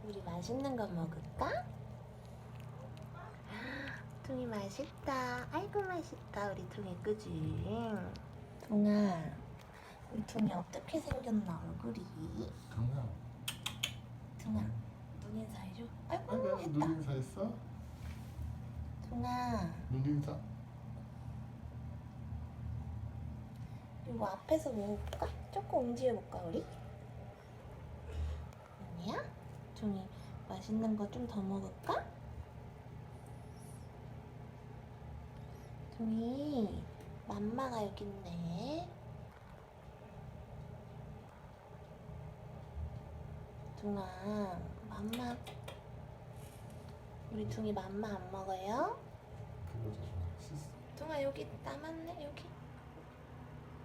우리 맛있는 거 먹을까? 둥이 맛있다. 아이고 맛있다. 우리 둥이 그지? 둥아, 우리 둥이 어떻게 생겼나 얼굴이? 동아. 둥아, 눈 인사해줘. 아이고 아이고, 했다. 눈 인사했어? 둥아, 눈 인사? 이거 앞에서 먹어볼까? 조금 움직여볼까 우리? 아니야? 둥이 맛있는 거 좀 더 먹을까? 둥이 맘마가 여기 있네. 둥아, 맘마. 우리 둥이 맘마 안 먹어요? 그거잖아. 씻어. 둥아 여기 남았네. 여기.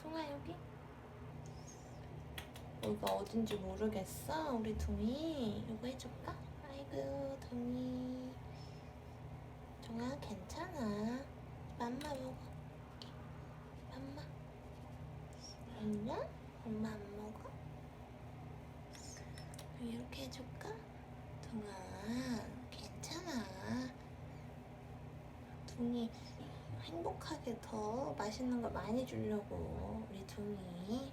둥아 여기. 여기가 어딘지 모르겠어. 우리 둥이 이거 해줄까? 아이고 둥이. 둥아 괜찮아. 맘마 먹어. 맘마. 아니야? 엄마 안 먹어? 이렇게 해줄까? 둥아 괜찮아. 둥이 행복하게 더 맛있는 거 많이 주려고 우리 둥이.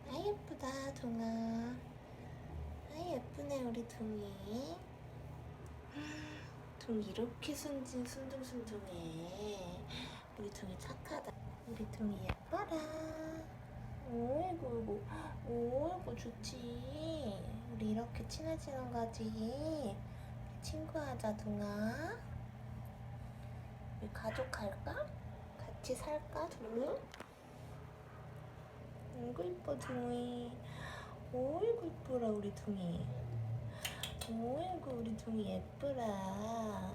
아 예쁘다 둥아. 아 예쁘네 우리 둥이. 둥이 이렇게 순둥순둥해. 우리 둥이 착하다. 우리 둥이 예뻐라. 오이구 오이구 좋지. 우리 이렇게 친해지는 거지. 친구하자 둥아. 우리 가족 할까? 같이 살까 둥이? 아이고 이뻐 둥이. 오이구 이뻐라 우리 둥이. 오이구 우리 둥이 예쁘라.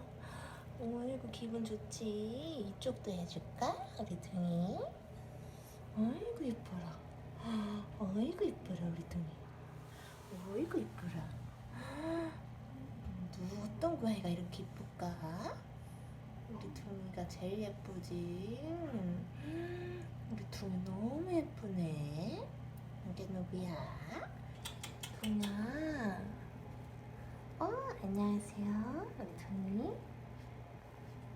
오이구 기분 좋지. 이쪽도 해줄까 우리 둥이? 어이구 이뻐라. 어이구 이뻐라 우리 둥이. 어이구 이뻐라. 어떤 고양이가 이렇게 이쁠까? 우리 둥이가 제일 예쁘지. 우리 둥이 너무 예쁘네. 이게 누구야? 둥아. 안녕하세요. 우리 둥이.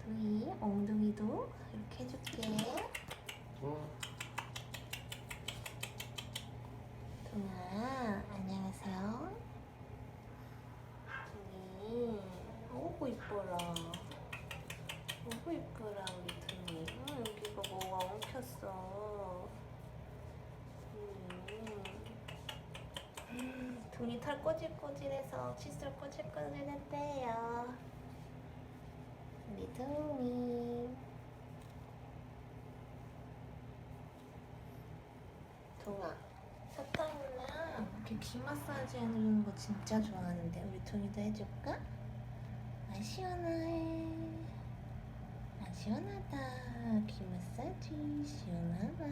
둥이 엉덩이도 이렇게 해줄게. 둥아 안녕하세요. 둥이 어구 이뻐라. 어구 이뻐라 우리 둥이. 여기가 뭐가 엉켰어. 둥이 털 꼬질꼬질해서 칫솔 꼬질꼬질했대요. 우리 둥이. 둥아 사탕이랑 이렇게 귀 마사지 해주는 거 진짜 좋아하는데 우리 둥이도 해줄까? 아 시원해. 아 시원하다. 귀 마사지 시원하다.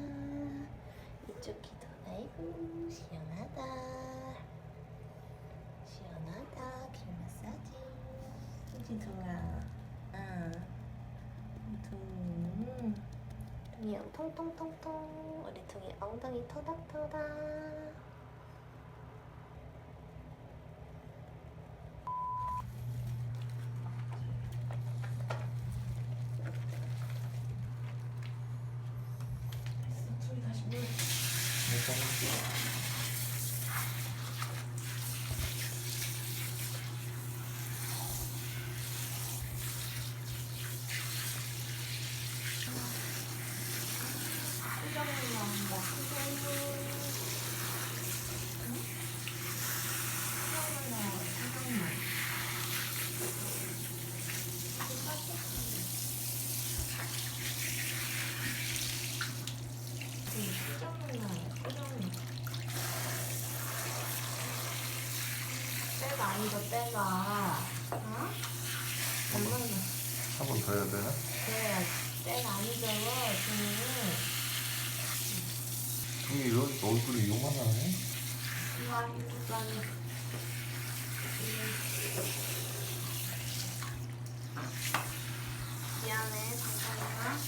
이쪽 귀도 아이고 시원하다. 시원하다. 귀 마사지. 그치 둥아? 둥이 통통통통. 우리 둥이 엉덩이 토닥토닥. 둘이 다시 물. 수정물 나온다. 수정물. 수정물 나와. 수정물. 수정물 나와. 수정물. 때가 아니죠, 때가. 어? 얼마나? 한 번 더 해야 되나? 그래야지. 때가 아니죠, 지금. 동이 이러니까 얼굴이 요만하네? 미안해, 잠깐만.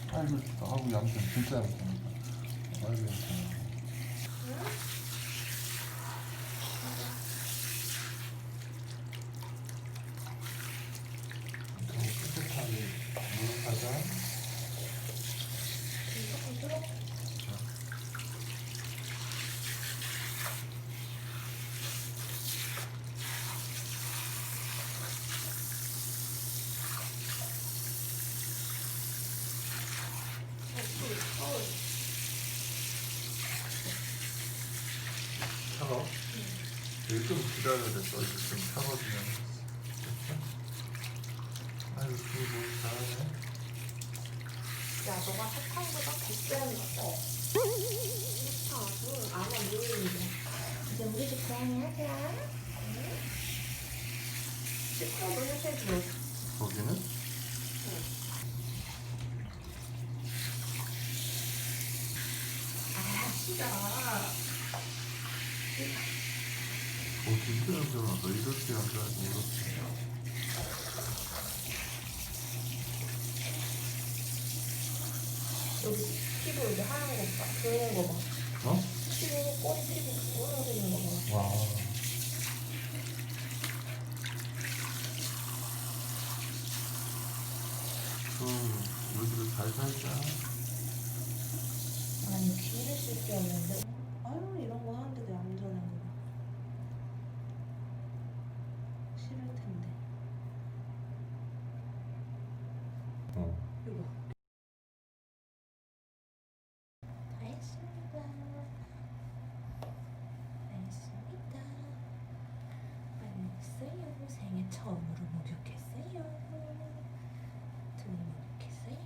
아이고 얌전 진짜 얌전하다. 아이고 여기 좀 기다려야 돼. 너 이제 좀 차가워지면. 아이고, 그게 뭐 잘하네. 야, 너가 사탕보다 100g 넣어. 사탕, 아마 누이인데. 이제 우리 집 고양이 하자. 응? 식사도 해주고. 거기는? 아, 싫어. 진짜 힘들어. 너 이렇게 앉아야지, 이렇게. 여기 피부 여기 하얀 거 봐. 그런 거 봐. 어? 피부, 꼬리 피부 노란색인 거 봐. 와. 우리들 잘 살자. 아니, 귀를 쓸 게 없는데. 아유, 이런 거 하는데도 얌전한 거 봐. 싫을 텐데. 어. 이거. 다 했습니다. 다 했습니다. 빨리 했어요. 생애 처음으로 목욕했어요. 둘이 목욕했어요.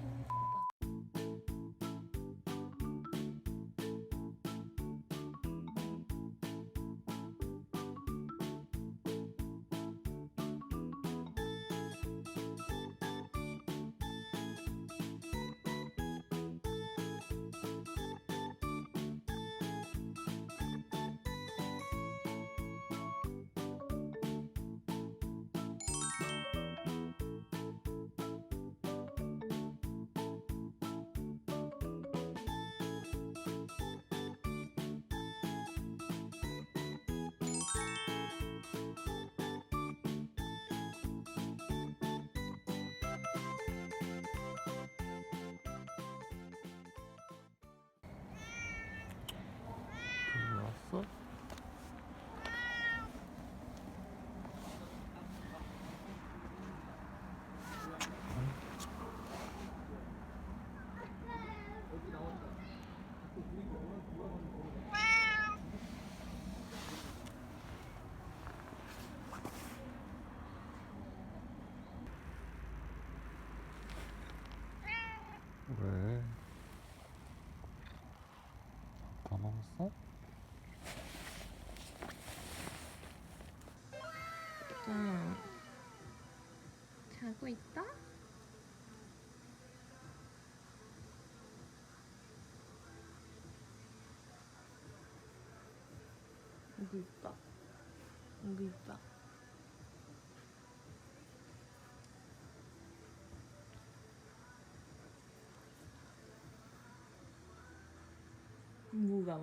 왔어? 왜? 다 먹었어? 자고 있다? 여기 있다. 여기 있다. 뭐가